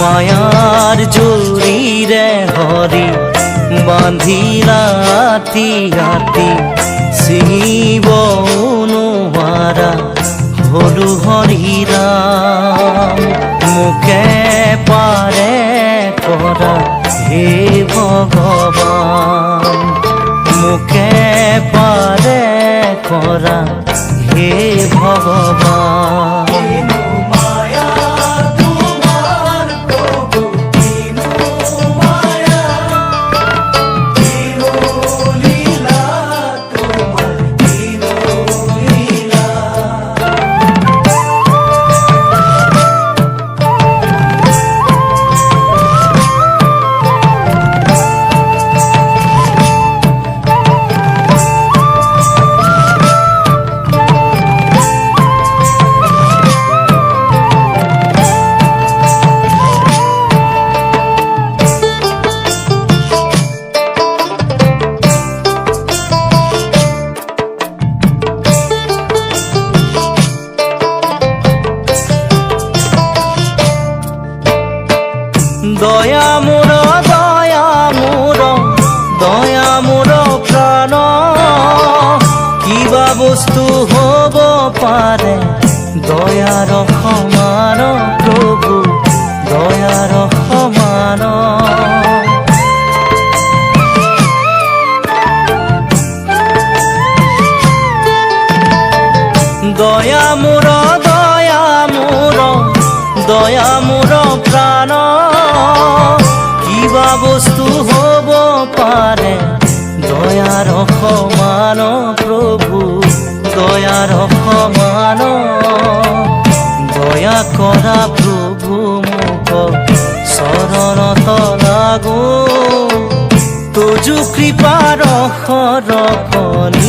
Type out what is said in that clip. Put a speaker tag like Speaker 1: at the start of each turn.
Speaker 1: মায়ার জরিরে হরি বান্ধিলা আতি আতি শিব অনুহারা হলু হরিরাম মুখে পারে করা হে ভগবান মুখে পারে করা হে ভগবান দয়া মোর দয়া মোর দয়া মোর প্রাণ কিবা বস্তু হব পারে দয়ার সমান প্রভু দয়ার সমান দয়া মোর দয়া মোর দয়া মোর প্রাণ কিবা বস্তু হব পারে দয়ার সমান প্রভু দয়ার সমান দয়া কৰা প্রভু মোক শৰণত লাগো তোজো কৃপাৰ সৰকণিকাৰে